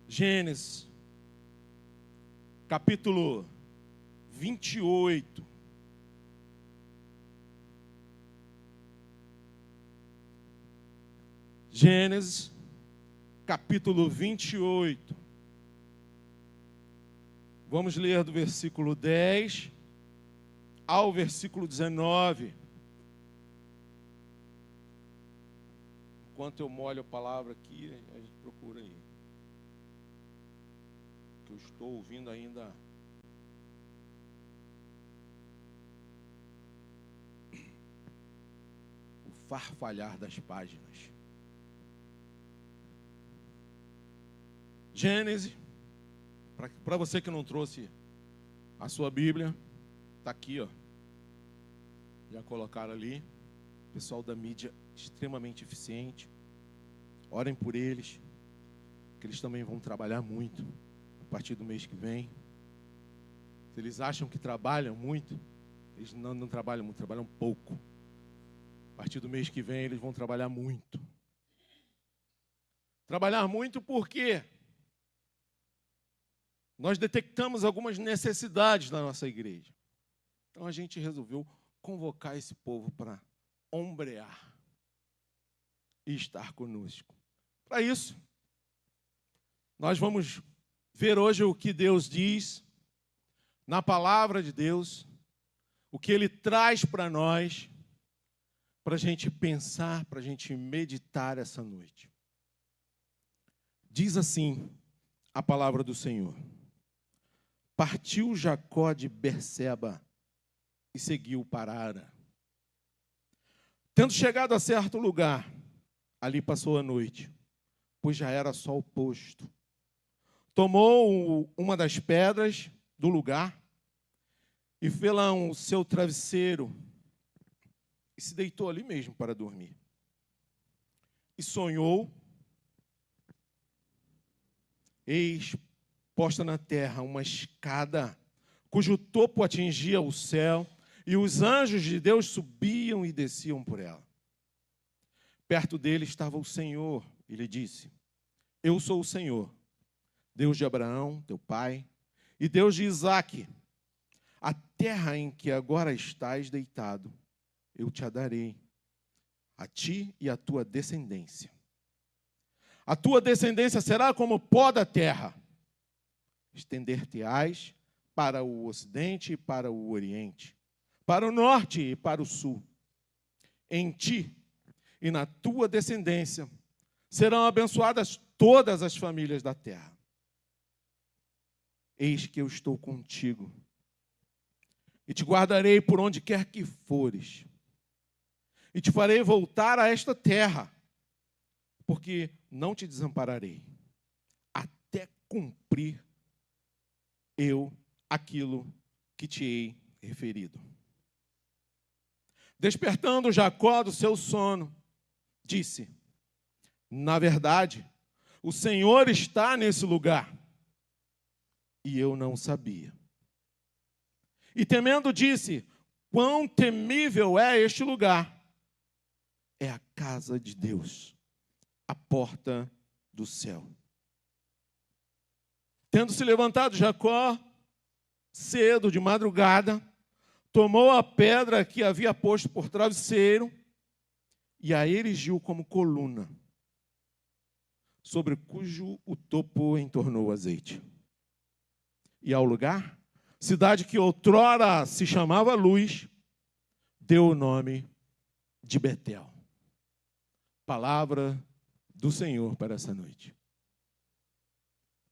Gênesis, capítulo 28. Gênesis, capítulo 28. Vamos ler do versículo 10 ao versículo 19. Enquanto eu molho a palavra aqui, a gente procura aí. Que eu estou ouvindo ainda. O farfalhar das páginas. Gênesis, para você que não trouxe a sua Bíblia, está aqui, ó. Já colocaram ali. O pessoal da mídia extremamente eficiente. Orem por eles, que eles também vão trabalhar muito a partir do mês que vem. Se eles acham que trabalham muito, eles não trabalham muito, trabalham pouco. A partir do mês que vem, eles vão trabalhar muito. Trabalhar muito porque nós detectamos algumas necessidades na nossa igreja. Então a gente resolveu convocar esse povo para ombrear e estar conosco. Para isso, nós vamos ver hoje o que Deus diz na palavra de Deus, o que Ele traz para nós, para a gente pensar, para a gente meditar essa noite. Diz assim a palavra do Senhor: Partiu Jacó de Berseba e seguiu para Harã. Tendo chegado a certo lugar, ali passou a noite, pois já era sol posto. Tomou uma das pedras do lugar e fê-la o seu travesseiro e se deitou ali mesmo para dormir. E sonhou, eis posta na terra uma escada, cujo topo atingia o céu, e os anjos de Deus subiam e desciam por ela. Perto dele estava o Senhor, e lhe disse: Eu sou o Senhor, Deus de Abraão, teu pai, e Deus de Isaque. A terra em que agora estás deitado, eu te a darei, a ti e à tua descendência. A tua descendência será como o pó da terra. Estender-te-ás para o ocidente e para o oriente, para o norte e para o sul. Em ti e na tua descendência serão abençoadas todas as famílias da terra. Eis que eu estou contigo e te guardarei por onde quer que fores, e te farei voltar a esta terra, porque não te desampararei, até cumprir eu aquilo que te hei referido. Despertando Jacó do seu sono, disse: Na verdade, o Senhor está nesse lugar, e eu não sabia. E temendo disse: Quão temível é este lugar! É a casa de Deus, a porta do céu. Tendo se levantado Jacó, cedo, de madrugada, tomou a pedra que havia posto por travesseiro e a erigiu como coluna, sobre cujo o topo entornou azeite. E ao lugar, cidade que outrora se chamava Luz, deu o nome de Betel. Palavra do Senhor para essa noite.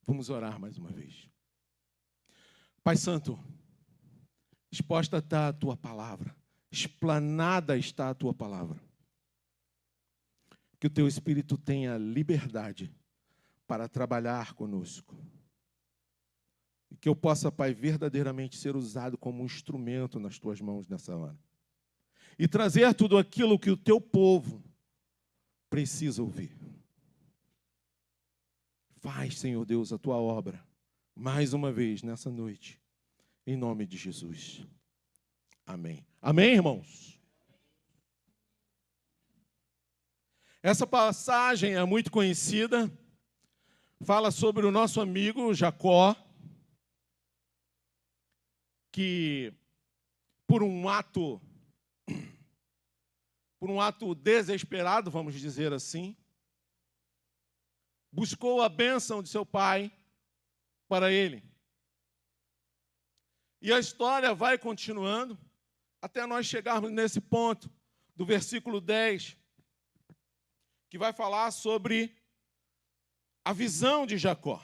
Vamos orar mais uma vez. Pai Santo, exposta está a Tua palavra, explanada está a Tua palavra. Que o Teu Espírito tenha liberdade para trabalhar conosco. E que eu possa, Pai, verdadeiramente ser usado como um instrumento nas Tuas mãos nessa hora. E trazer tudo aquilo que o Teu povo precisa ouvir. Faz, Senhor Deus, a Tua obra, mais uma vez, nessa noite, em nome de Jesus. Amém. Amém, irmãos? Essa passagem é muito conhecida, fala sobre o nosso amigo Jacó, que por um ato desesperado, vamos dizer assim, buscou a bênção de seu pai para ele. E a história vai continuando até nós chegarmos nesse ponto do versículo 10, que vai falar sobre a visão de Jacó,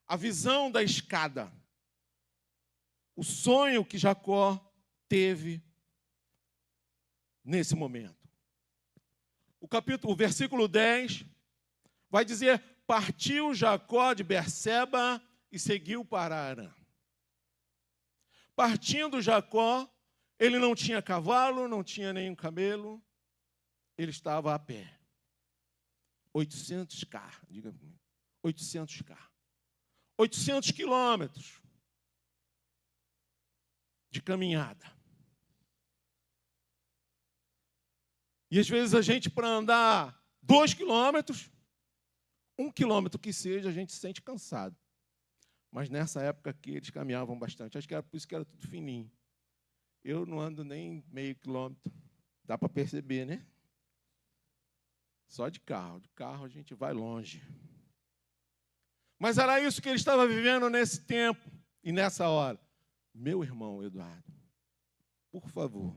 a visão da escada, o sonho que Jacó teve nesse momento. O versículo 10 vai dizer: partiu Jacó de Berseba e seguiu para Harã. Partindo Jacó, ele não tinha cavalo, não tinha nenhum camelo, ele estava a pé. 800 km, diga comigo, 800 km. 800 quilômetros de caminhada. E às vezes a gente, para andar 2 quilômetros, 1 quilômetro que seja, a gente se sente cansado. Mas nessa época aqui eles caminhavam bastante. Acho que era por isso que era tudo fininho. Eu não ando nem meio quilômetro. Dá para perceber, né? Só de carro. De carro a gente vai longe. Mas era isso que ele estava vivendo nesse tempo e nessa hora. Meu irmão Eduardo, por favor,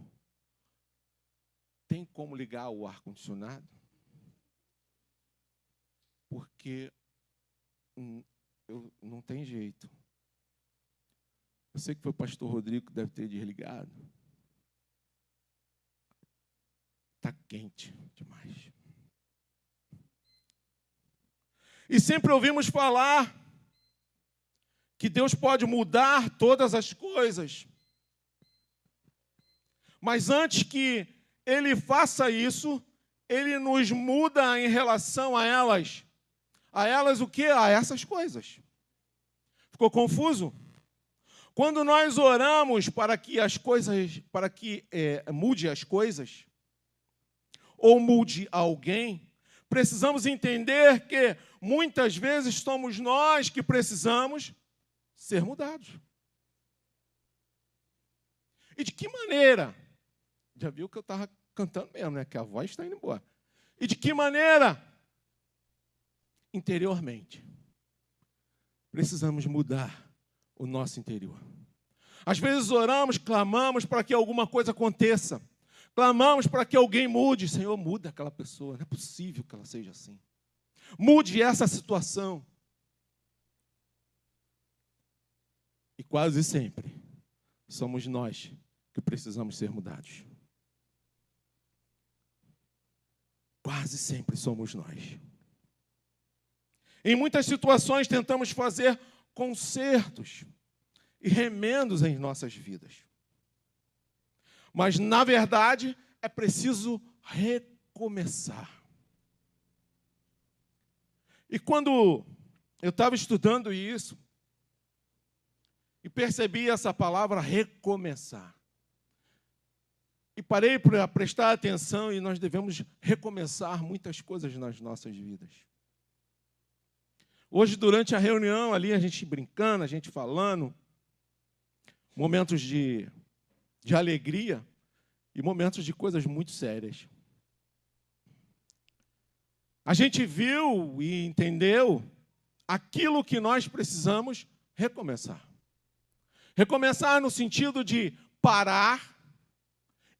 tem como ligar o ar-condicionado? Porque não tem jeito. Eu sei que foi o pastor Rodrigo que deve ter desligado. Está quente demais. E sempre ouvimos falar que Deus pode mudar todas as coisas. Mas antes que Ele faça isso, Ele nos muda em relação a elas. A elas o quê? A essas coisas. Ficou confuso? Quando nós oramos para que as coisas, mude as coisas, ou mude alguém, precisamos entender que muitas vezes somos nós que precisamos ser mudados. E de que maneira? Já viu que eu estava cantando mesmo, né? Que a voz está indo embora. E de que maneira? Interiormente. Precisamos mudar o nosso interior. Às vezes oramos, clamamos para que alguma coisa aconteça. Clamamos para que alguém mude. Senhor, muda aquela pessoa. Não é possível que ela seja assim. Mude essa situação. E quase sempre somos nós que precisamos ser mudados. Quase sempre somos nós. Em muitas situações tentamos fazer consertos e remendos em nossas vidas. Mas, na verdade, é preciso recomeçar. E quando eu estava estudando isso, e percebi essa palavra recomeçar, e parei para prestar atenção, e nós devemos recomeçar muitas coisas nas nossas vidas. Hoje, durante a reunião ali, a gente brincando, a gente falando, momentos de alegria e momentos de coisas muito sérias. A gente viu e entendeu aquilo que nós precisamos recomeçar. Recomeçar no sentido de parar,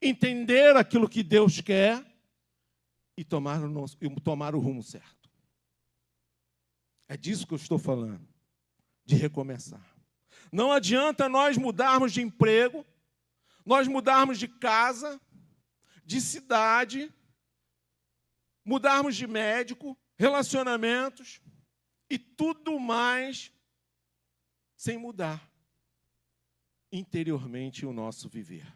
entender aquilo que Deus quer e tomar o rumo certo. É disso que eu estou falando, de recomeçar. Não adianta nós mudarmos de emprego, nós mudarmos de casa, de cidade, mudarmos de médico, relacionamentos e tudo mais sem mudar interiormente o nosso viver.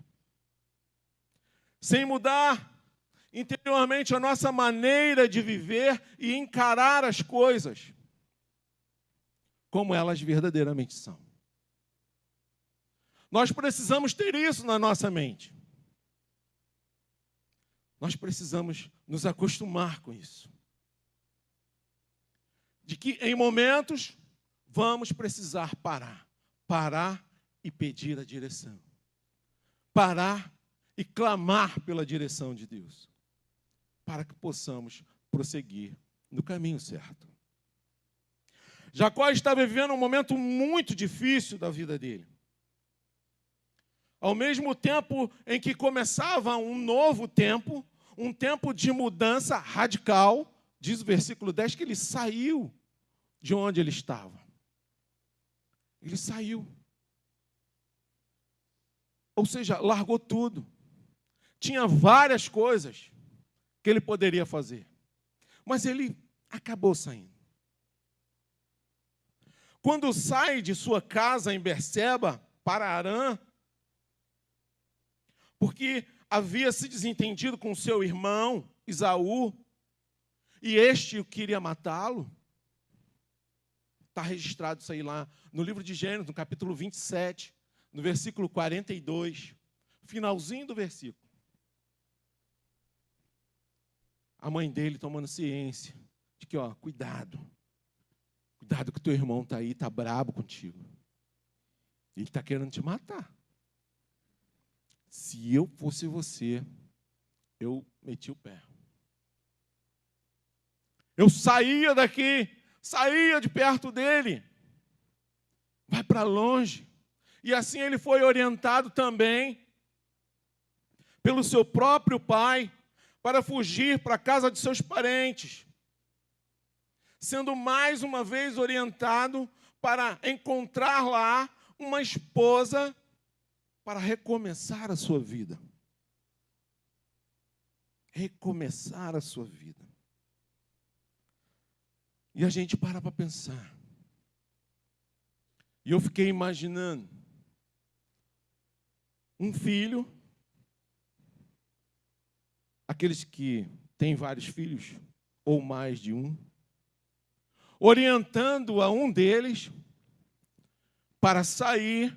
Sem mudar interiormente a nossa maneira de viver e encarar as coisas como elas verdadeiramente são. Nós precisamos ter isso na nossa mente. Nós precisamos nos acostumar com isso. de que em momentos vamos precisar parar e pedir a direção, parar e clamar pela direção de Deus, para que possamos prosseguir no caminho certo. Jacó estava vivendo um momento muito difícil da vida dele. Ao mesmo tempo em que começava um novo tempo, um tempo de mudança radical, diz o versículo 10 que ele saiu de onde ele estava. Ele saiu. Ou seja, largou tudo. Tinha várias coisas que ele poderia fazer, mas ele acabou saindo. Quando sai de sua casa em Berseba para Harã, porque havia se desentendido com seu irmão Esaú, e este o queria matá-lo. Está registrado isso aí lá no livro de Gênesis, no capítulo 27, no versículo 42, finalzinho do versículo. A mãe dele tomando ciência de que, cuidado que teu irmão está aí, está brabo contigo. Ele está querendo te matar. Se eu fosse você, eu meti o pé. Eu saía daqui, saía de perto dele. Vai para longe. E assim ele foi orientado também pelo seu próprio pai para fugir para a casa de seus parentes, sendo mais uma vez orientado para encontrar lá uma esposa para recomeçar a sua vida. Recomeçar a sua vida. E a gente para pensar. E eu fiquei imaginando um filho, aqueles que têm vários filhos, ou mais de um, orientando a um deles para sair,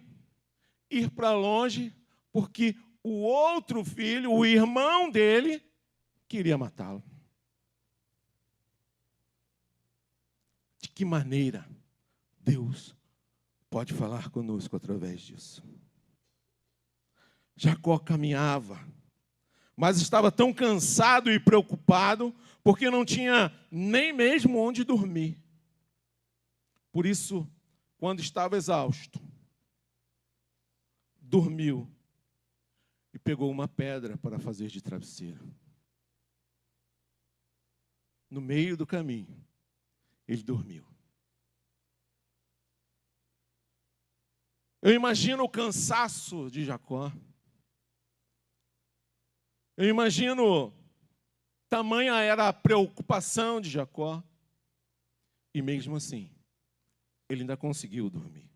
ir para longe, porque o outro filho, o irmão dele, queria matá-lo. De que maneira Deus pode falar conosco através disso? Jacó caminhava, mas estava tão cansado e preocupado, porque não tinha nem mesmo onde dormir. Por isso, quando estava exausto, dormiu e pegou uma pedra para fazer de travesseiro. No meio do caminho, ele dormiu. Eu imagino o cansaço de Jacó. Eu imagino tamanha era a preocupação de Jacó. E mesmo assim, ele ainda conseguiu dormir.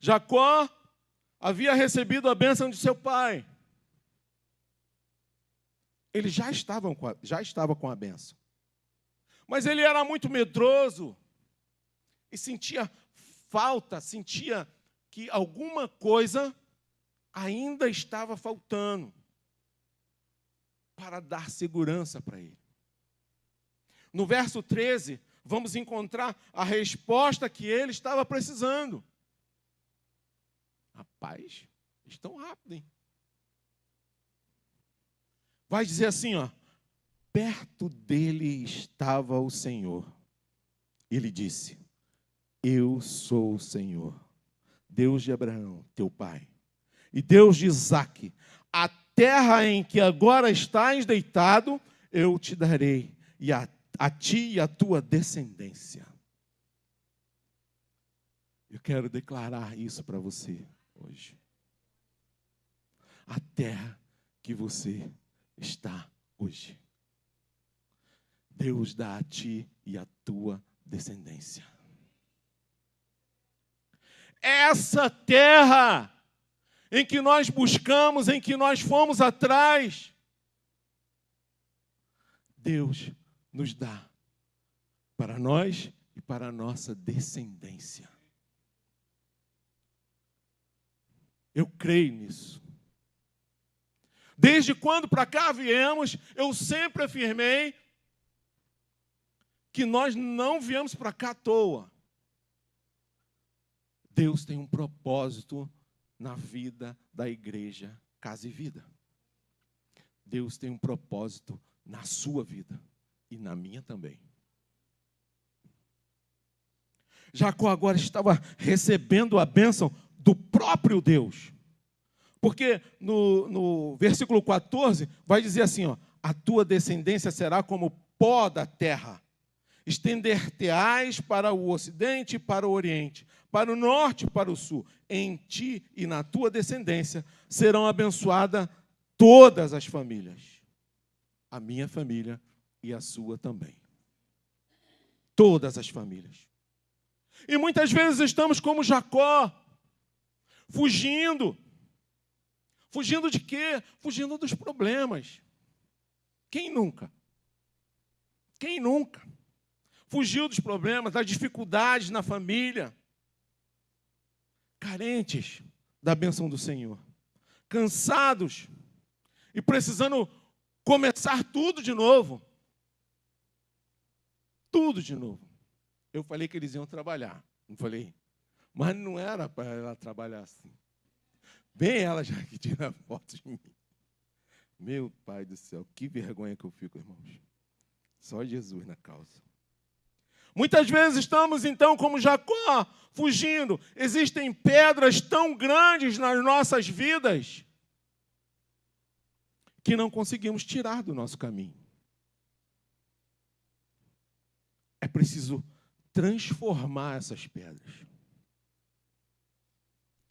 Jacó havia recebido a bênção de seu pai. Ele já estava com a bênção. Mas ele era muito medroso e sentia falta, sentia que alguma coisa ainda estava faltando para dar segurança para ele. No verso 13, vamos encontrar a resposta que ele estava precisando. Rapaz, estão rápido, hein? Vai dizer assim, perto dele estava o Senhor. Ele disse, eu sou o Senhor, Deus de Abraão, teu pai, e Deus de Isaque. A terra em que agora estás deitado, eu te darei, e a ti e a tua descendência. Eu quero declarar isso para você hoje. A terra que você está hoje, Deus dá a ti e a tua descendência. Essa terra em que nós buscamos, em que nós fomos atrás, Deus nos dá para nós e para a nossa descendência. Eu creio nisso. Desde quando para cá viemos, eu sempre afirmei que nós não viemos para cá à toa. Deus tem um propósito na vida da igreja Casa e Vida. Deus tem um propósito na sua vida e na minha também. Jacó agora estava recebendo a bênção do próprio Deus. Porque no versículo 14 vai dizer assim, ó, a tua descendência será como pó da terra. Estender-te-ás para o ocidente e para o oriente, para o norte e para o sul. Em ti e na tua descendência serão abençoadas todas as famílias. A minha família e a sua também. Todas as famílias. E muitas vezes estamos como Jacó, fugindo. Fugindo de quê? Fugindo dos problemas. Quem nunca? Quem nunca? Fugiu dos problemas, das dificuldades na família. Carentes da bênção do Senhor. Cansados e precisando começar tudo de novo. Tudo de novo. Eu falei que eles iam trabalhar, não falei? Mas não era para ela trabalhar assim. Bem ela já que tira fotos de mim. Meu Pai do céu, que vergonha que eu fico, irmãos. Só Jesus na causa. Muitas vezes estamos, então, como Jacó, fugindo. Existem pedras tão grandes nas nossas vidas que não conseguimos tirar do nosso caminho. É preciso transformar essas pedras.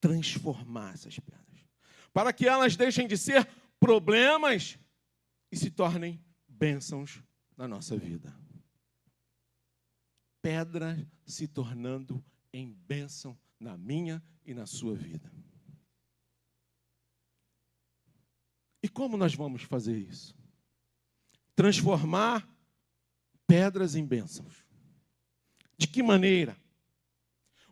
Transformar essas pedras. Para que elas deixem de ser problemas e se tornem bênçãos na nossa vida. Pedra se tornando em bênção na minha e na sua vida. E como nós vamos fazer isso? Transformar pedras em bênçãos. De que maneira?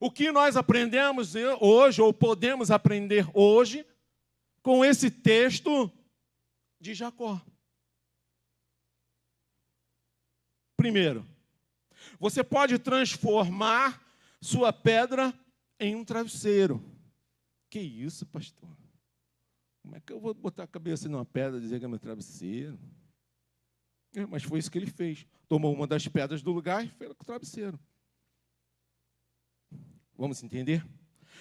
O que nós aprendemos hoje, ou podemos aprender hoje, com esse texto de Jacó? Primeiro, você pode transformar sua pedra em um travesseiro. Que isso, pastor? Como é que eu vou botar a cabeça numa pedra e dizer que é meu travesseiro? Mas foi isso que ele fez. Tomou uma das pedras do lugar e fez com o travesseiro. Vamos entender?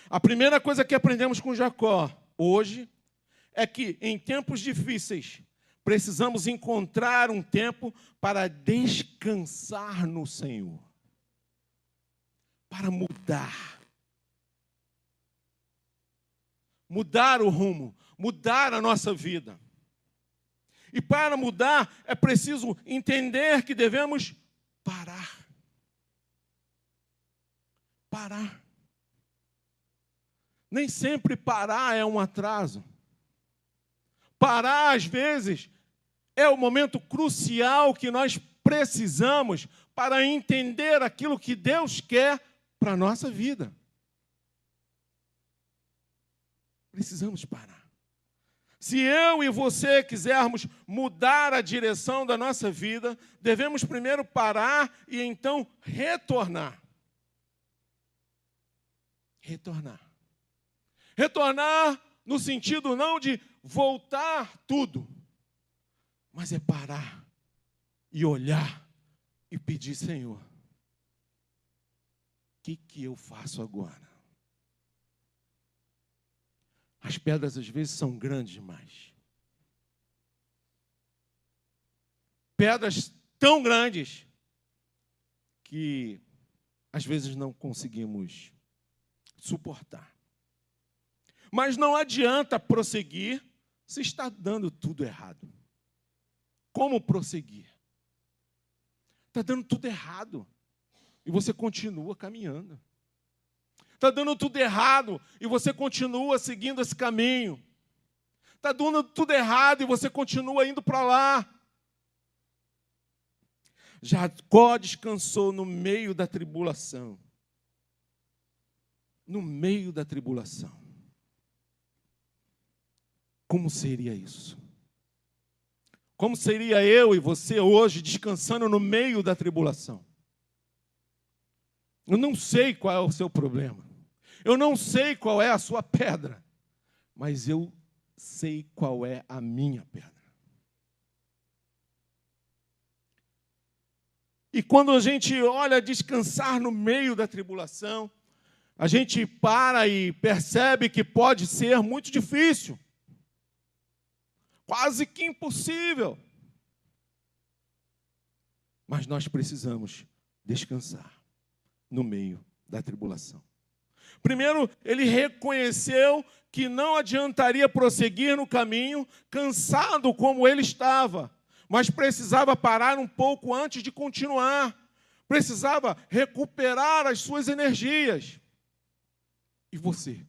A primeira coisa que aprendemos com Jacó hoje é que em tempos difíceis precisamos encontrar um tempo para descansar no Senhor. Para mudar. Mudar o rumo, mudar a nossa vida. E para mudar é preciso entender que devemos parar. Parar. Nem sempre parar é um atraso. Parar, às vezes, é o momento crucial que nós precisamos para entender aquilo que Deus quer para a nossa vida. Precisamos parar. Se eu e você quisermos mudar a direção da nossa vida, devemos primeiro parar e então retornar. Retornar. Retornar no sentido não de voltar tudo, mas é parar e olhar e pedir, Senhor, o que eu faço agora? As pedras às vezes são grandes demais. Pedras tão grandes que às vezes não conseguimos suportar. Mas não adianta prosseguir se está dando tudo errado. Como prosseguir? Está dando tudo errado e você continua caminhando. Está dando tudo errado e você continua seguindo esse caminho. Está dando tudo errado e você continua indo para lá. Jacó descansou no meio da tribulação. No meio da tribulação. Como seria isso? Como seria eu e você hoje descansando no meio da tribulação? Eu não sei qual é o seu problema. Eu não sei qual é a sua pedra. Mas eu sei qual é a minha pedra. E quando a gente olha descansar no meio da tribulação, a gente para e percebe que pode ser muito difícil. Quase que impossível. Mas nós precisamos descansar no meio da tribulação. Primeiro, ele reconheceu que não adiantaria prosseguir no caminho, cansado como ele estava, mas precisava parar um pouco antes de continuar. Precisava recuperar as suas energias. E você,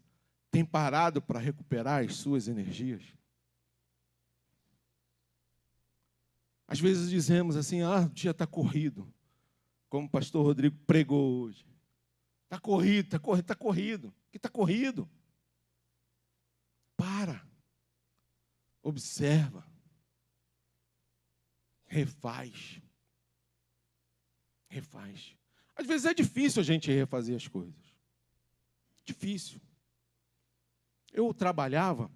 tem parado para recuperar as suas energias? Às vezes dizemos assim, o dia está corrido, como o pastor Rodrigo pregou hoje. Está corrido, está corrido, está corrido. Que está corrido? Para. Observa. Refaz. Refaz. Às vezes é difícil a gente refazer as coisas. Difícil. Eu trabalhava,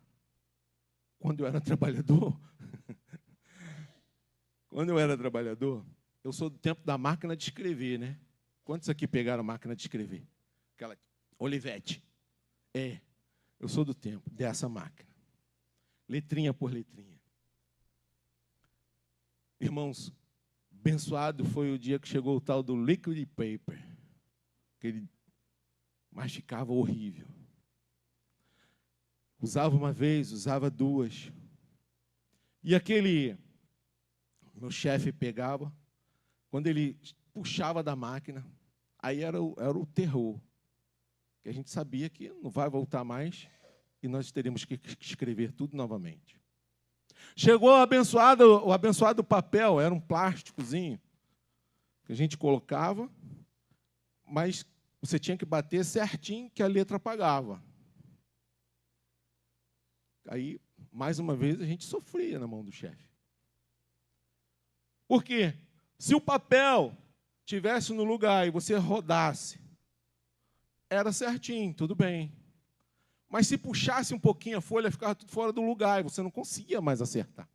quando eu era trabalhador, eu sou do tempo da máquina de escrever, né? Quantos aqui pegaram a máquina de escrever? Aquela Olivetti. Eu sou do tempo dessa máquina. Letrinha por letrinha. Irmãos, abençoado foi o dia que chegou o tal do liquid paper. Aquele mas ficava horrível. Usava uma vez, usava duas. E aquele, meu chefe pegava, quando ele puxava da máquina, aí era o terror. Que a gente sabia que não vai voltar mais e nós teríamos que escrever tudo novamente. Chegou o abençoado papel, era um plásticozinho, que a gente colocava, mas você tinha que bater certinho que a letra pagava. Aí, mais uma vez, a gente sofria na mão do chefe. Por quê? Se o papel tivesse no lugar e você rodasse, era certinho, tudo bem. Mas se puxasse um pouquinho a folha, ficava tudo fora do lugar e você não conseguia mais acertar.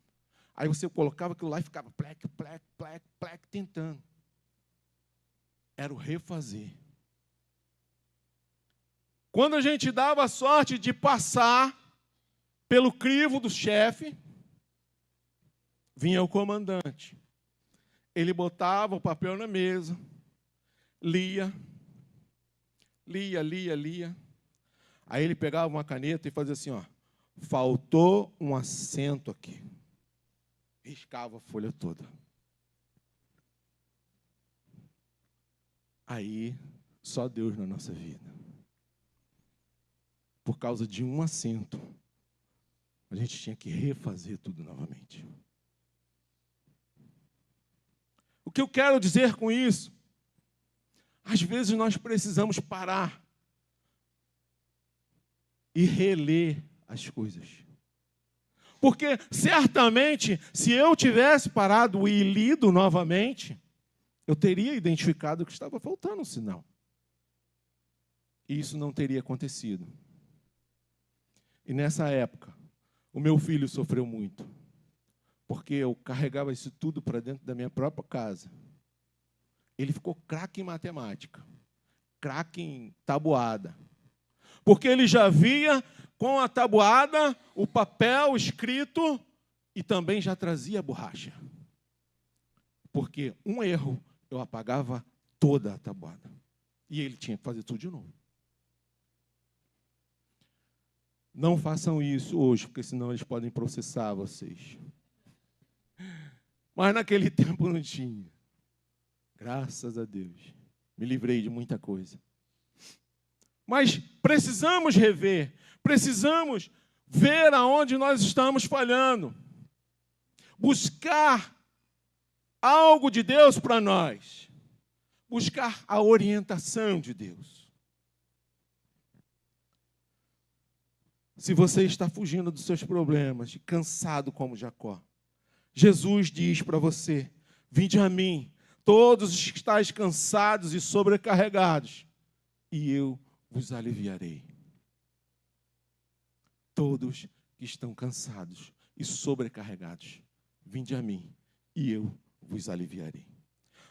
Aí você colocava aquilo lá e ficava plec, plec, plec, plec, tentando. Era o refazer. Quando a gente dava a sorte de passar pelo crivo do chefe, vinha o comandante. Ele botava o papel na mesa, lia. Aí ele pegava uma caneta e fazia assim, faltou um acento aqui. Riscava a folha toda. Aí, só Deus na nossa vida. Por causa de um acento, a gente tinha que refazer tudo novamente. O que eu quero dizer com isso? Às vezes nós precisamos parar e reler as coisas. Porque, certamente, se eu tivesse parado e lido novamente, eu teria identificado que estava faltando um sinal. E isso não teria acontecido. E nessa época, o meu filho sofreu muito. Porque eu carregava isso tudo para dentro da minha própria casa. Ele ficou craque em matemática, craque em tabuada. Porque ele já via com a tabuada o papel escrito e também já trazia borracha. Porque um erro, eu apagava toda a tabuada. E ele tinha que fazer tudo de novo. Não façam isso hoje, porque senão eles podem processar vocês. Mas naquele tempo não tinha. Graças a Deus. Me livrei de muita coisa. Mas precisamos rever. Precisamos ver aonde nós estamos falhando. Buscar algo de Deus para nós. Buscar a orientação de Deus. Se você está fugindo dos seus problemas, cansado como Jacó, Jesus diz para você, vinde a mim, todos os que estáis cansados e sobrecarregados, e eu vos aliviarei. Todos que estão cansados e sobrecarregados, vinde a mim, e eu vos aliviarei.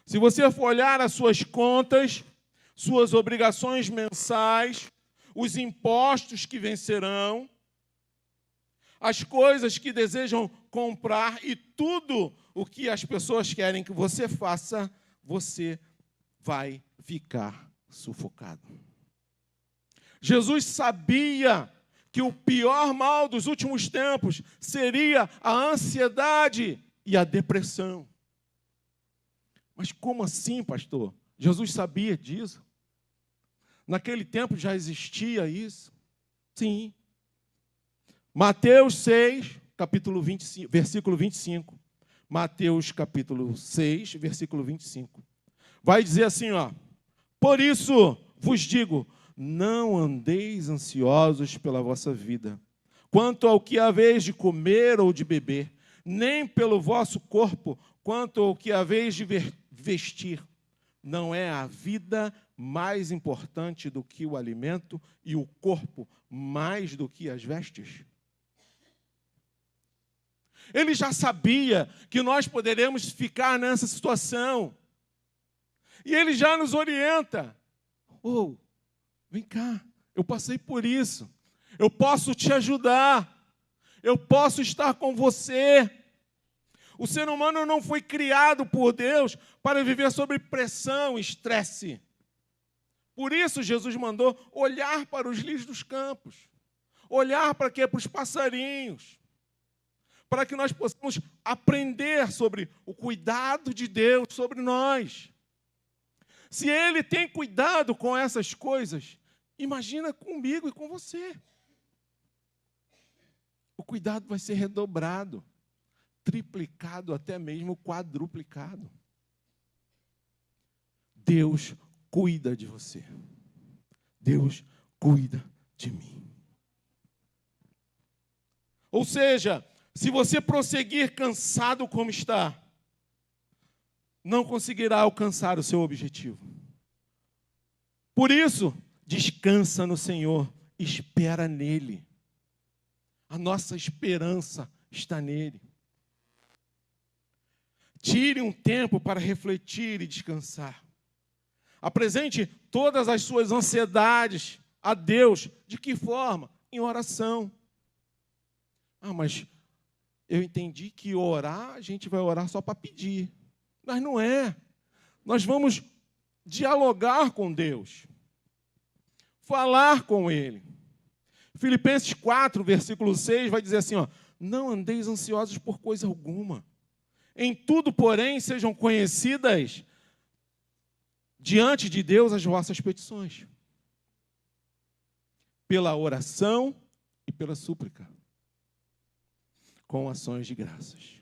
Se você for olhar as suas contas, suas obrigações mensais, os impostos que vencerão, as coisas que desejam comprar e tudo o que as pessoas querem que você faça, você vai ficar sufocado. Jesus sabia que o pior mal dos últimos tempos seria a ansiedade e a depressão. Mas como assim, pastor? Jesus sabia disso? Naquele tempo já existia isso? Sim. Mateus 6, capítulo 25, versículo 25. Mateus capítulo 6, versículo 25. Vai dizer assim, ó: por isso vos digo, não andeis ansiosos pela vossa vida, quanto ao que haveis de comer ou de beber, nem pelo vosso corpo, quanto ao que haveis de vestir. Não é a vida mais importante do que o alimento e o corpo mais do que as vestes? Ele já sabia que nós poderemos ficar nessa situação. E ele já nos orienta. Vem cá, eu passei por isso. Eu posso te ajudar. Eu posso estar com você. O ser humano não foi criado por Deus para viver sob pressão e estresse. Por isso Jesus mandou olhar para os lírios dos campos. Olhar para quê? Para os passarinhos. Para que nós possamos aprender sobre o cuidado de Deus sobre nós. Se Ele tem cuidado com essas coisas, imagina comigo e com você. O cuidado vai ser redobrado, triplicado, até mesmo quadruplicado. Deus cuida de você. Deus cuida de mim. Ou seja, se você prosseguir cansado como está, não conseguirá alcançar o seu objetivo. Por isso, descansa no Senhor, espera nele. A nossa esperança está nele. Tire um tempo para refletir e descansar. Apresente todas as suas ansiedades a Deus. De que forma? Em oração. Mas eu entendi que orar, a gente vai orar só para pedir. Mas não é. Nós vamos dialogar com Deus. Falar com Ele. Filipenses 4, versículo 6, vai dizer assim, ó: não andeis ansiosos por coisa alguma. Em tudo, porém, sejam conhecidas diante de Deus as vossas petições. Pela oração e pela súplica. Com ações de graças.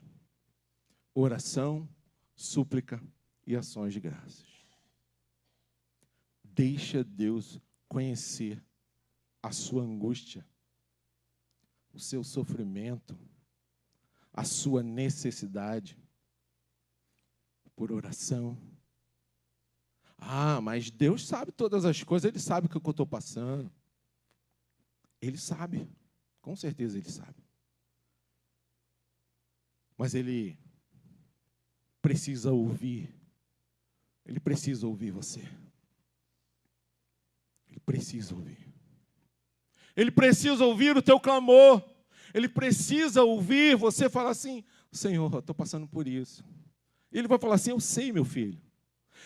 Oração, súplica e ações de graças. Deixa Deus conhecer a sua angústia, o seu sofrimento, a sua necessidade, por oração. Mas Deus sabe todas as coisas, Ele sabe o que eu estou passando. Ele sabe, com certeza Ele sabe. Mas Ele precisa ouvir. Ele precisa ouvir você. Ele precisa ouvir. Ele precisa ouvir o teu clamor. Ele precisa ouvir você falar assim: Senhor, eu estou passando por isso. E Ele vai falar assim: eu sei, meu filho.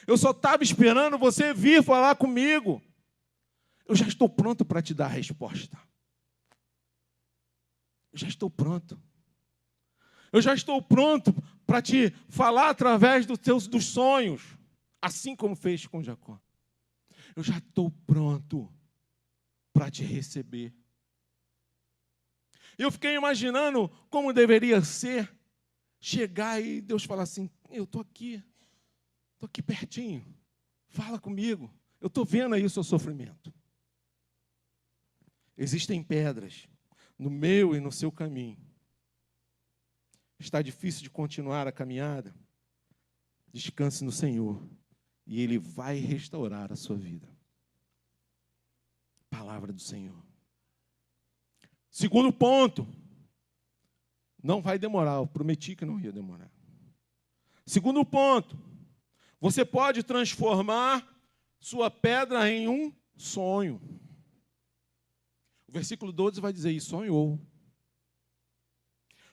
Eu só estava esperando você vir falar comigo. Eu já estou pronto para te dar a resposta. Eu já estou pronto. Eu já estou pronto para te falar através dos sonhos, assim como fez com Jacó. Eu já estou pronto para te receber. Eu fiquei imaginando como deveria ser chegar e Deus falar assim: eu estou aqui pertinho, fala comigo, eu estou vendo aí o seu sofrimento. Existem pedras no meu e no seu caminho. Está difícil de continuar a caminhada? Descanse no Senhor e Ele vai restaurar a sua vida. Palavra do Senhor. Segundo ponto, não vai demorar, eu prometi que não ia demorar. Segundo ponto, você pode transformar sua pedra em um sonho. O versículo 12 vai dizer isso, sonhou.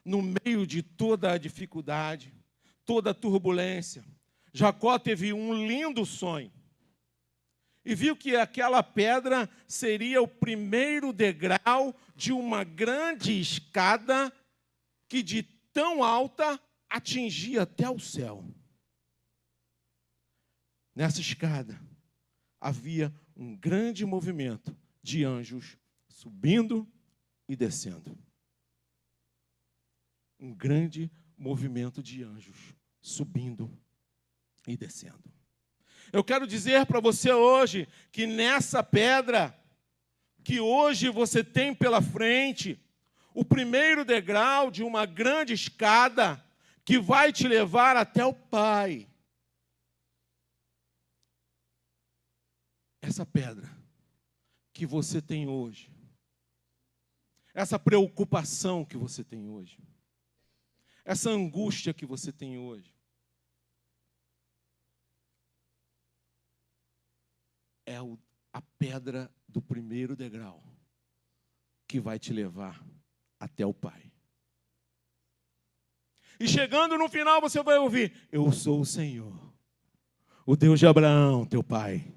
No meio de toda a dificuldade, toda a turbulência, Jacó teve um lindo sonho. E viu que aquela pedra seria o primeiro degrau de uma grande escada que de tão alta atingia até o céu. Nessa escada havia um grande movimento de anjos subindo e descendo. Um grande movimento de anjos subindo e descendo. Eu quero dizer para você hoje que nessa pedra que hoje você tem pela frente, o primeiro degrau de uma grande escada que vai te levar até o Pai. Essa pedra que você tem hoje, essa preocupação que você tem hoje, essa angústia que você tem hoje, é a pedra do primeiro degrau que vai te levar até o Pai. E chegando no final você vai ouvir: eu sou o Senhor, o Deus de Abraão, teu pai,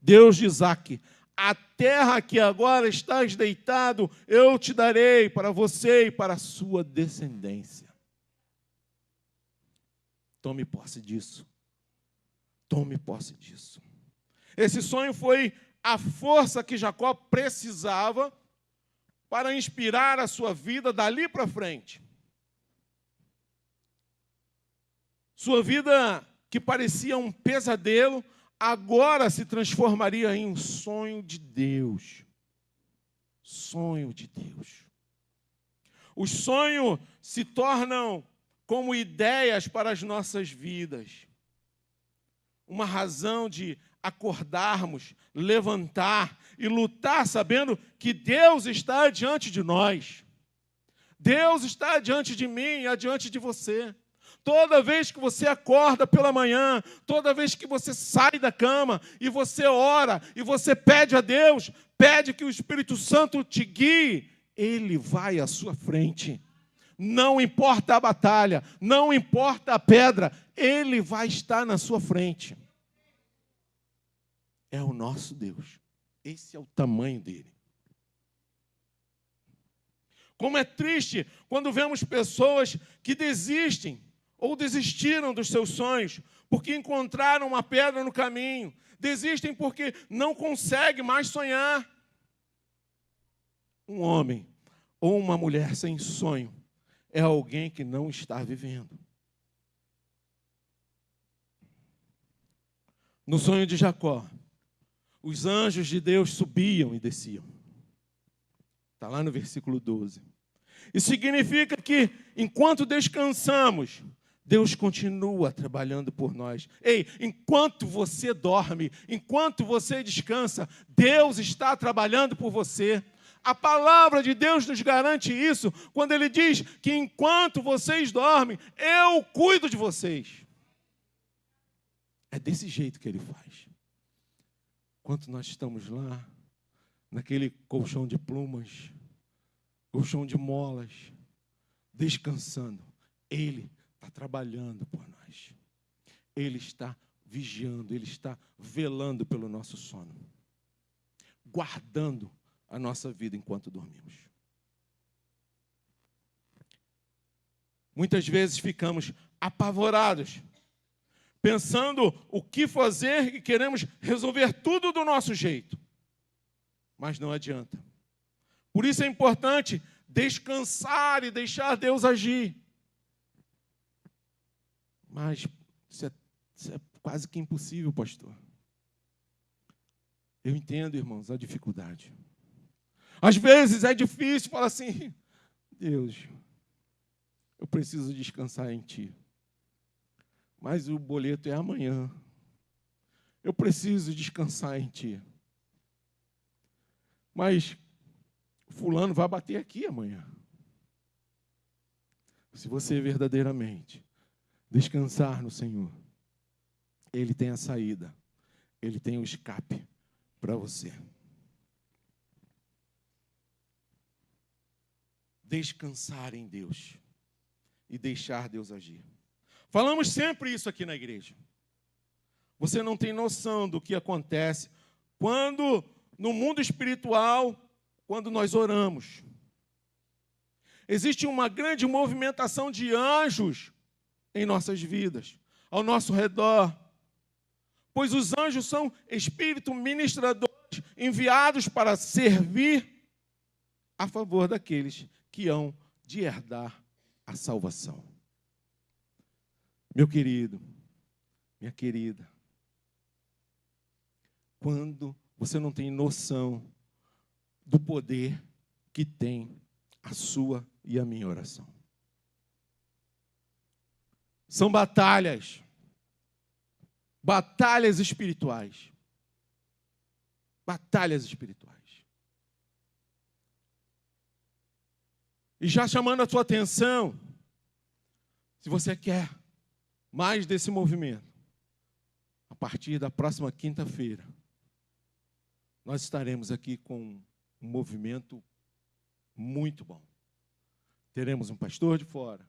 Deus de Isaque. A terra que agora estás deitado, eu te darei para você e para a sua descendência. Tome posse disso. Tome posse disso. Esse sonho foi a força que Jacó precisava para inspirar a sua vida dali para frente. Sua vida, que parecia um pesadelo, agora se transformaria em um sonho de Deus. Sonho de Deus. Os sonhos se tornam como ideias para as nossas vidas. Uma razão de acordarmos, levantar e lutar sabendo que Deus está diante de nós. Deus está diante de mim e diante de você. Toda vez que você acorda pela manhã, toda vez que você sai da cama e você ora e você pede a Deus, pede que o Espírito Santo te guie, Ele vai à sua frente. Não importa a batalha, não importa a pedra, Ele vai estar na sua frente. É o nosso Deus. Esse é o tamanho dele. Como é triste quando vemos pessoas que desistem ou desistiram dos seus sonhos porque encontraram uma pedra no caminho. Desistem porque não conseguem mais sonhar. Um homem ou uma mulher sem sonho é alguém que não está vivendo. No sonho de Jacó, os anjos de Deus subiam e desciam. Está lá no versículo 12. Isso significa que, enquanto descansamos, Deus continua trabalhando por nós. Ei, enquanto você dorme, enquanto você descansa, Deus está trabalhando por você. A palavra de Deus nos garante isso, quando Ele diz que enquanto vocês dormem, eu cuido de vocês. É desse jeito que Ele faz. Enquanto nós estamos lá, naquele colchão de plumas, colchão de molas, descansando, Ele está trabalhando por nós. Ele está vigiando, Ele está velando pelo nosso sono, guardando a nossa vida enquanto dormimos. Muitas vezes ficamos apavorados, pensando o que fazer e queremos resolver tudo do nosso jeito. Mas não adianta. Por isso é importante descansar e deixar Deus agir. Mas isso é quase que impossível, pastor. Eu entendo, irmãos, a dificuldade. Às vezes é difícil falar assim: Deus, eu preciso descansar em Ti. mas o boleto é amanhã. Eu preciso descansar em ti. Mas fulano vai bater aqui amanhã. Se você verdadeiramente descansar no Senhor, Ele tem a saída, Ele tem o escape para você. Descansar em Deus e deixar Deus agir. Falamos sempre isso aqui na igreja. Você não tem noção do que acontece quando, no mundo espiritual, quando nós oramos. Existe uma grande movimentação de anjos em nossas vidas, ao nosso redor. Pois os anjos são espíritos ministradores enviados para servir a favor daqueles que hão de herdar a salvação. Meu querido, minha querida, quando você não tem noção do poder que tem a sua e a minha oração. São batalhas espirituais. Batalhas espirituais. E já chamando a sua atenção, se você quer mais desse movimento, a partir da próxima quinta-feira, nós estaremos aqui com um movimento muito bom. Teremos um pastor de fora.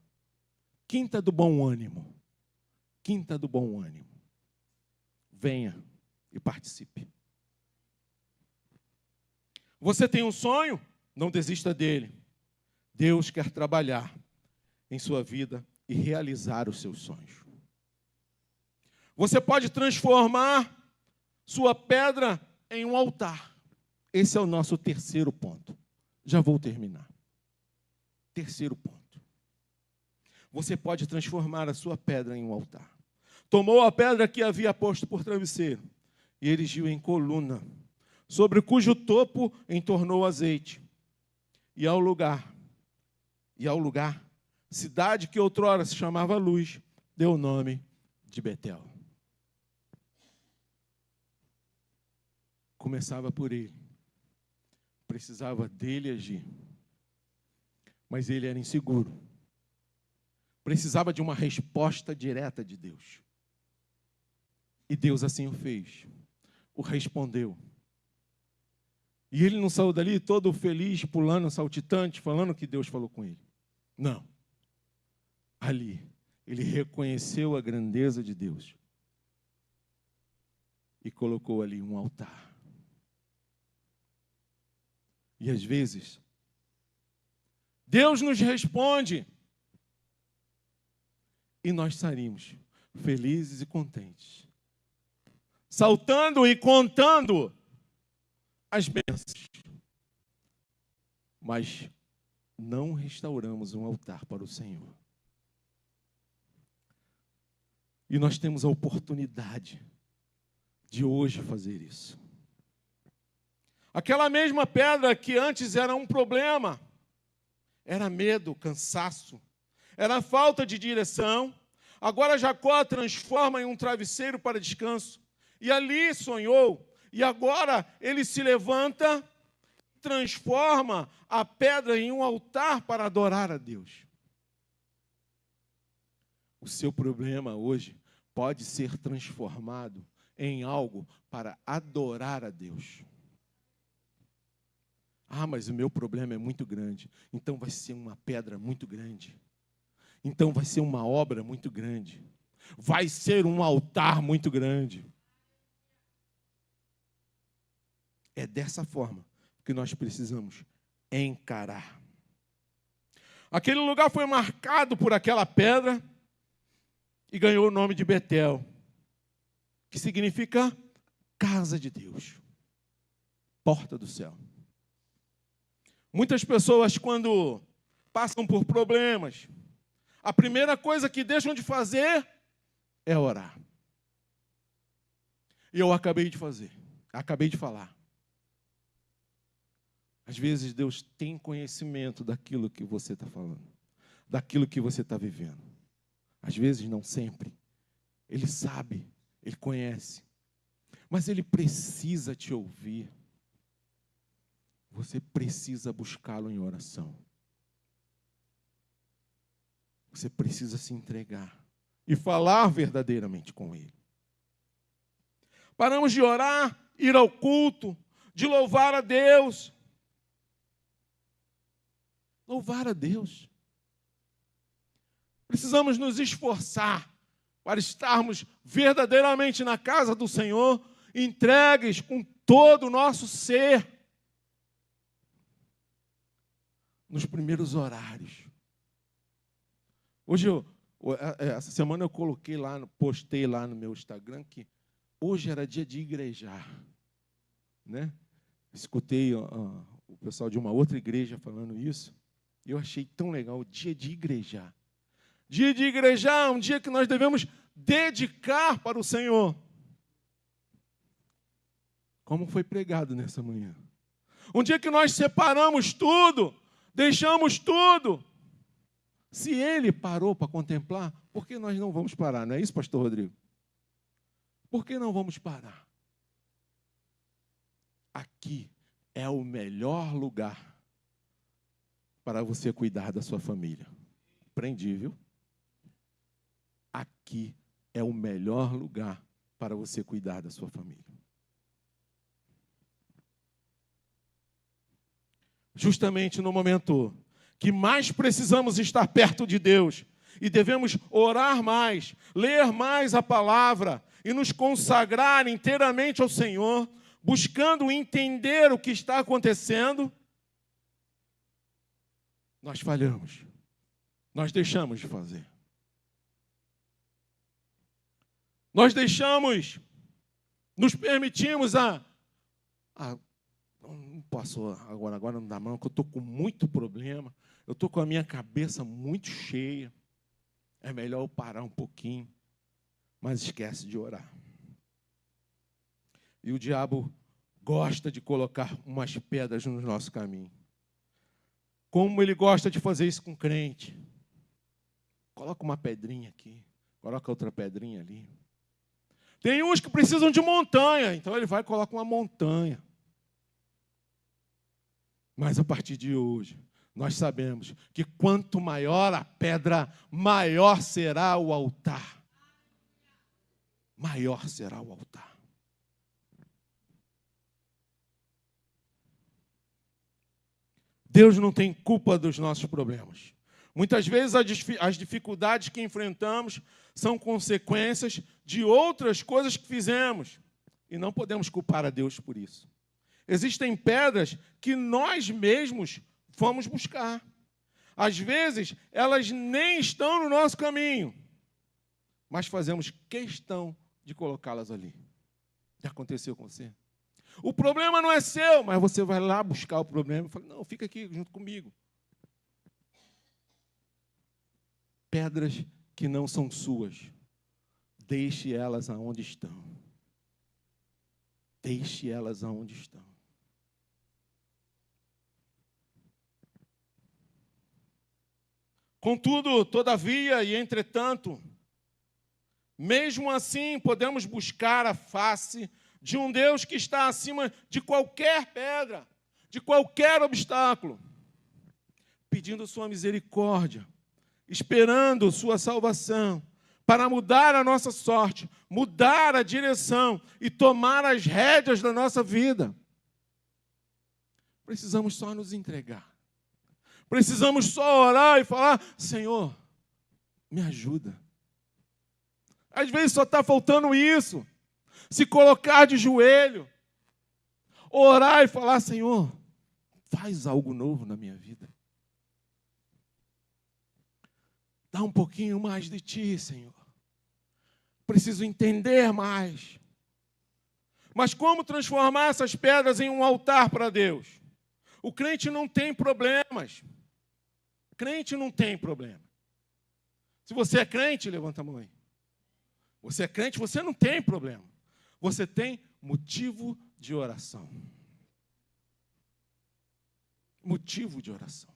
Quinta do Bom Ânimo. Quinta do Bom Ânimo. Venha e participe. Você tem um sonho? Não desista dele. Deus quer trabalhar em sua vida e realizar os seus sonhos. Você pode transformar sua pedra em um altar. Esse é o nosso terceiro ponto. Já vou terminar. Terceiro ponto. Você pode transformar a sua pedra em um altar. Tomou a pedra que havia posto por travesseiro e erigiu em coluna, sobre cujo topo entornou azeite. E ao lugar, cidade que outrora se chamava Luz, deu o nome de Betel. Começava por ele. Precisava dele agir. Mas ele era inseguro. Precisava de uma resposta direta de Deus. E Deus assim o fez. O respondeu. E ele não saiu dali todo feliz, pulando, saltitante, falando que Deus falou com ele. Não. Ali, ele reconheceu a grandeza de Deus. E colocou ali um altar. E às vezes, Deus nos responde. E nós saímos felizes e contentes. Saltando e contando as bênçãos. Mas não restauramos um altar para o Senhor. E nós temos a oportunidade de hoje fazer isso. Aquela mesma pedra que antes era um problema, era medo, cansaço, era falta de direção. Agora Jacó transforma em um travesseiro para descanso. E ali sonhou. E agora ele se levanta, transforma a pedra em um altar para adorar a Deus. O seu problema hoje pode ser transformado em algo para adorar a Deus. Ah, mas o meu problema é muito grande. Então vai ser uma pedra muito grande. Então vai ser uma obra muito grande. Vai ser um altar muito grande. É dessa forma que nós precisamos encarar. Aquele lugar foi marcado por aquela pedra e ganhou o nome de Betel, que significa casa de Deus, porta do céu. Muitas pessoas, quando passam por problemas, a primeira coisa que deixam de fazer é orar. E eu acabei de falar. Às vezes Deus tem conhecimento daquilo que você está falando, daquilo que você está vivendo. Às vezes não sempre. Ele sabe, Ele conhece. Mas Ele precisa te ouvir. Você precisa buscá-lo em oração. Você precisa se entregar e falar verdadeiramente com Ele. Paramos de orar, ir ao culto, de louvar a Deus. Louvar a Deus. Precisamos nos esforçar para estarmos verdadeiramente na casa do Senhor, entregues com todo o nosso ser, nos primeiros horários. Hoje, essa semana eu postei lá no meu Instagram que hoje era dia de igrejar, né? Escutei o pessoal de uma outra igreja falando isso, e eu achei tão legal, o dia de igrejar. Dia de igrejar é um dia que nós devemos dedicar para o Senhor. Como foi pregado nessa manhã. Um dia que nós separamos tudo, deixamos tudo. Se Ele parou para contemplar, por que nós não vamos parar? Não é isso, pastor Rodrigo? Por que não vamos parar? Aqui é o melhor lugar para você cuidar da sua família. Aprendi, viu? Aqui é o melhor lugar para você cuidar da sua família. Justamente no momento que mais precisamos estar perto de Deus e devemos orar mais, ler mais a palavra e nos consagrar inteiramente ao Senhor, buscando entender o que está acontecendo, nós falhamos. Nós deixamos de fazer. Nós deixamos, nos permitimos não posso agora não dá mão, porque eu estou com muito problema, eu estou com a minha cabeça muito cheia, é melhor eu parar um pouquinho, mas esquece de orar. E o diabo gosta de colocar umas pedras no nosso caminho. Como ele gosta de fazer isso com crente. Coloca uma pedrinha aqui, coloca outra pedrinha ali. Tem uns que precisam de montanha, então ele vai e coloca uma montanha. Mas a partir de hoje, nós sabemos que quanto maior a pedra, maior será o altar. Maior será o altar. Deus não tem culpa dos nossos problemas. Muitas vezes as dificuldades que enfrentamos são consequências de outras coisas que fizemos. E não podemos culpar a Deus por isso. Existem pedras que nós mesmos vamos buscar. Às vezes, elas nem estão no nosso caminho, mas fazemos questão de colocá-las ali. Já aconteceu com você? O problema não é seu, mas você vai lá buscar o problema e fala, não, fica aqui junto comigo. Pedras que não são suas, deixe elas aonde estão. Deixe elas aonde estão. Contudo, todavia e entretanto, mesmo assim podemos buscar a face de um Deus que está acima de qualquer pedra, de qualquer obstáculo, pedindo sua misericórdia, esperando sua salvação, para mudar a nossa sorte, mudar a direção e tomar as rédeas da nossa vida. Precisamos só nos entregar. Precisamos só orar e falar, Senhor, me ajuda. Às vezes só está faltando isso. Se colocar de joelho, orar e falar, Senhor, faz algo novo na minha vida. Dá um pouquinho mais de Ti, Senhor. Preciso entender mais. Mas como transformar essas pedras em um altar para Deus? O crente não tem problemas. Crente não tem problema. Se você é crente, levanta a mão aí. Você é crente, você não tem problema. Você tem motivo de oração. Motivo de oração.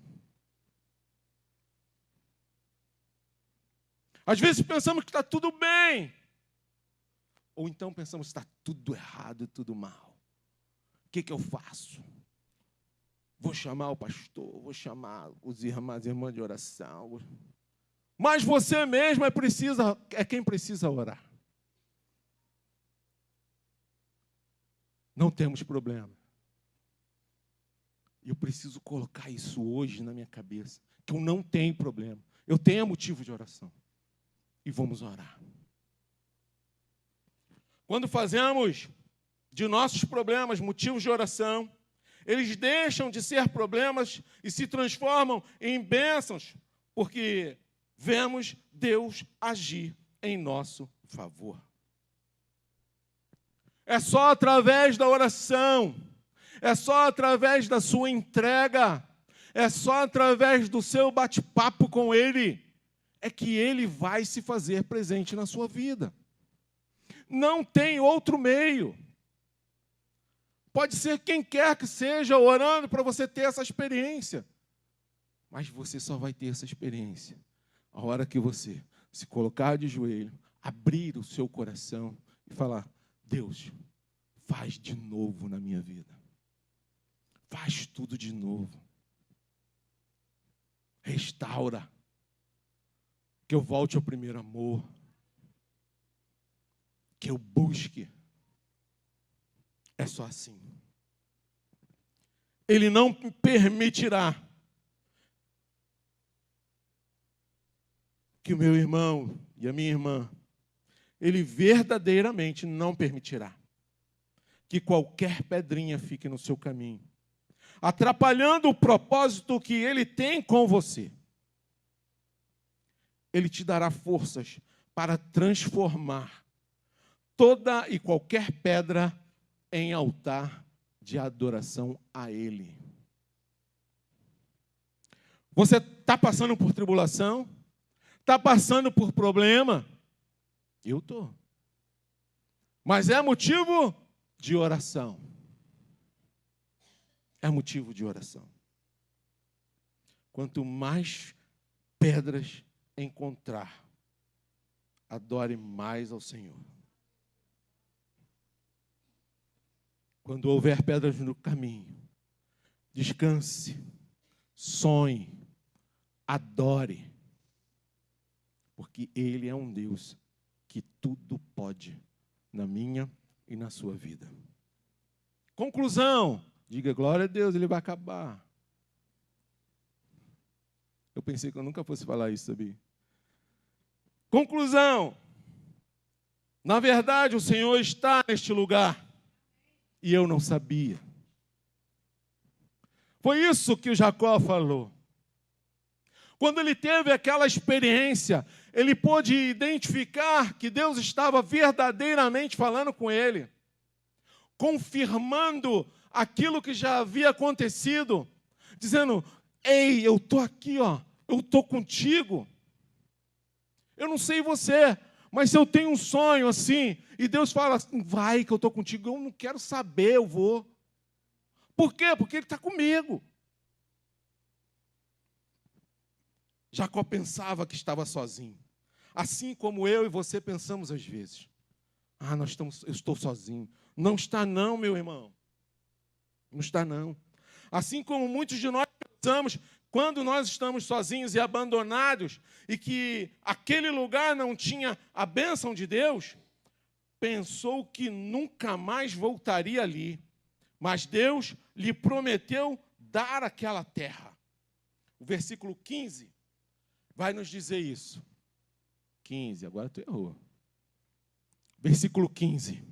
Às vezes pensamos que está tudo bem. Ou então pensamos, está tudo errado, tudo mal. O que eu faço? Vou chamar o pastor, vou chamar os irmãs de oração. Mas você mesmo é quem precisa orar. Não temos problema. Eu preciso colocar isso hoje na minha cabeça, que eu não tenho problema. Eu tenho motivo de oração. E vamos orar. Quando fazemos de nossos problemas motivos de oração, eles deixam de ser problemas e se transformam em bênçãos, porque vemos Deus agir em nosso favor. É só através da oração, é só através da sua entrega, é só através do seu bate-papo com Ele, é que Ele vai se fazer presente na sua vida. Não tem outro meio. Pode ser quem quer que seja orando para você ter essa experiência. Mas você só vai ter essa experiência a hora que você se colocar de joelho, abrir o seu coração e falar: Deus, faz de novo na minha vida. Faz tudo de novo. Restaura. Que eu volte ao primeiro amor. Que eu busque. É só assim. Ele não permitirá que o meu irmão e a minha irmã, ele verdadeiramente não permitirá que qualquer pedrinha fique no seu caminho, atrapalhando o propósito que Ele tem com você. Ele te dará forças para transformar toda e qualquer pedra em altar de adoração a Ele. Você está passando por tribulação? Está passando por problema? Eu estou. Mas é motivo de oração. É motivo de oração. Quanto mais pedras encontrar, adore mais ao Senhor. Quando houver pedras no caminho, descanse, sonhe, adore, porque Ele é um Deus que tudo pode na minha e na sua vida. Conclusão, diga glória a Deus, Ele vai acabar. Eu pensei que eu nunca fosse falar isso, sabia? Conclusão, na verdade o Senhor está neste lugar. E eu não sabia. Foi isso que o Jacó falou. Quando ele teve aquela experiência, ele pôde identificar que Deus estava verdadeiramente falando com ele, confirmando aquilo que já havia acontecido, dizendo: ei, eu estou aqui, ó, eu estou contigo. Eu não sei você, mas se eu tenho um sonho assim, e Deus fala assim: vai que eu estou contigo, eu não quero saber, eu vou. Por quê? Porque Ele está comigo. Jacó pensava que estava sozinho. Assim como eu e você pensamos às vezes. Eu estou sozinho. Não está não, meu irmão. Não está não. Assim como muitos de nós pensamos, quando nós estamos sozinhos e abandonados, e que aquele lugar não tinha a bênção de Deus, pensou que nunca mais voltaria ali. Mas Deus lhe prometeu dar aquela terra. O versículo 15 vai nos dizer isso. 15, agora tu errou. Versículo 15.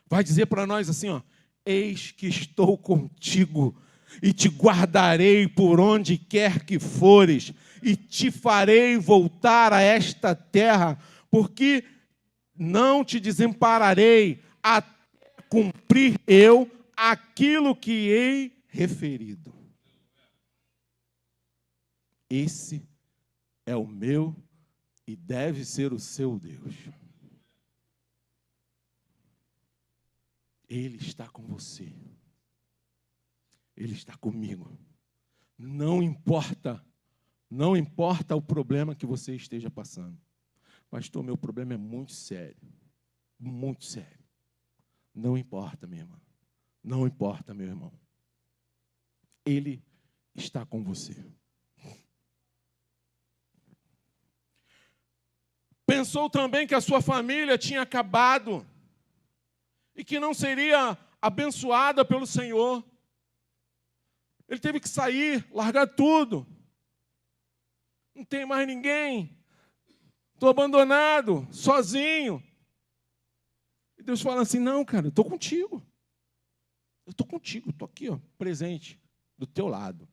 Vai dizer para nós assim, ó: eis que estou contigo e te guardarei por onde quer que fores e te farei voltar a esta terra, porque não te desampararei até cumprir eu aquilo que hei referido. Esse é o meu e deve ser o seu Deus. Ele está com você. Ele está comigo. Não importa o problema que você esteja passando. Pastor, meu problema é muito sério. muito sério. Não importa, minha irmã. Não importa, meu irmão. Ele está com você. Pensou também que a sua família tinha acabado e que não seria abençoada pelo Senhor. Ele teve que sair, largar tudo. Não tem mais ninguém. Estou abandonado, sozinho. E Deus fala assim, não, cara, eu estou contigo. Eu estou contigo, estou aqui, ó, presente, do teu lado.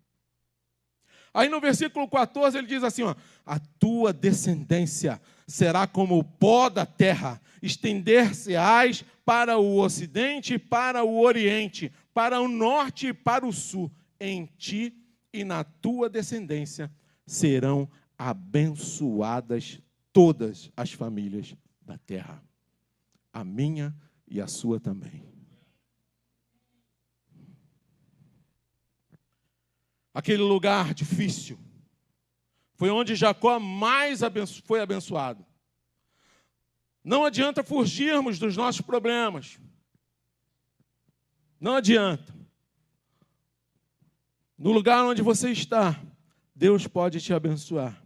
Aí no versículo 14 ele diz assim, ó, a tua descendência será como o pó da terra, estender-se-ás para o ocidente e para o oriente, para o norte e para o sul. Em ti e na tua descendência serão abençoadas todas as famílias da terra. A minha e a sua também. Aquele lugar difícil foi onde Jacó mais foi abençoado. Não adianta fugirmos dos nossos problemas. Não adianta. No lugar onde você está, Deus pode te abençoar.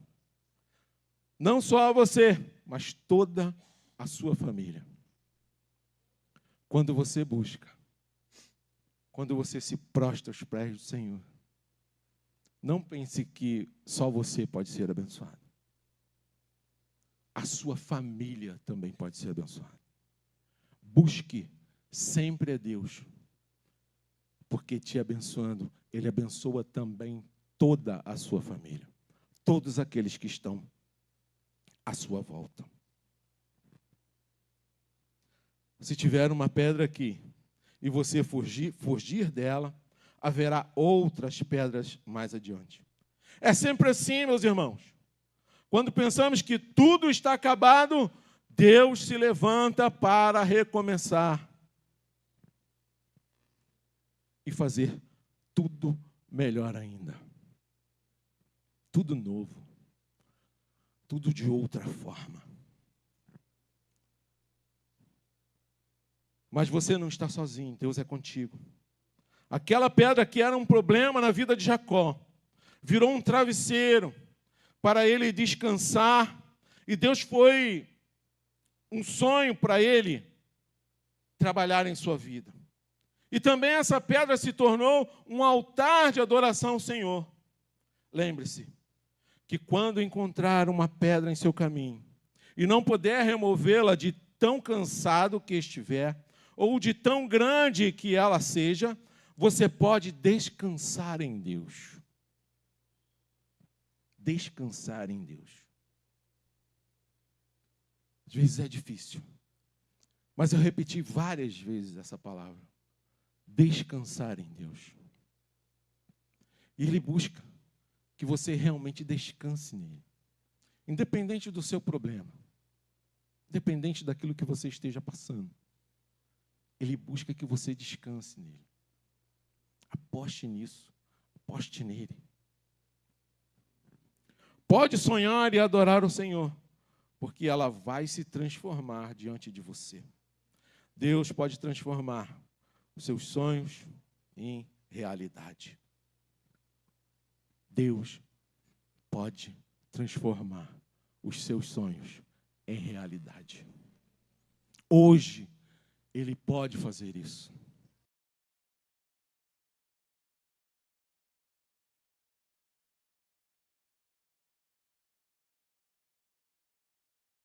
Não só a você, mas toda a sua família. Quando você busca, quando você se prostra aos pés do Senhor, não pense que só você pode ser abençoado. A sua família também pode ser abençoada. Busque sempre a Deus, porque te abençoando, Ele abençoa também toda a sua família, todos aqueles que estão à sua volta. Se tiver uma pedra aqui e você fugir dela, haverá outras pedras mais adiante. É sempre assim, meus irmãos. Quando pensamos que tudo está acabado, Deus se levanta para recomeçar e fazer tudo melhor ainda. Tudo novo. Tudo de outra forma. Mas você não está sozinho, Deus é contigo. Aquela pedra que era um problema na vida de Jacó, virou um travesseiro para ele descansar, e Deus foi um sonho para ele trabalhar em sua vida. E também essa pedra se tornou um altar de adoração ao Senhor. Lembre-se que quando encontrar uma pedra em seu caminho e não puder removê-la de tão cansado que estiver, ou de tão grande que ela seja, você pode descansar em Deus. Descansar em Deus. Às vezes é difícil, mas eu repeti várias vezes essa palavra. Descansar em Deus. E Ele busca que você realmente descanse nele. Independente do seu problema. Independente daquilo que você esteja passando. Ele busca que você descanse nele. Aposte nisso. Aposte nele. Pode sonhar e adorar o Senhor, porque ela vai se transformar diante de você. Deus pode transformar os seus sonhos em realidade. Deus pode transformar os seus sonhos em realidade. Hoje, Ele pode fazer isso.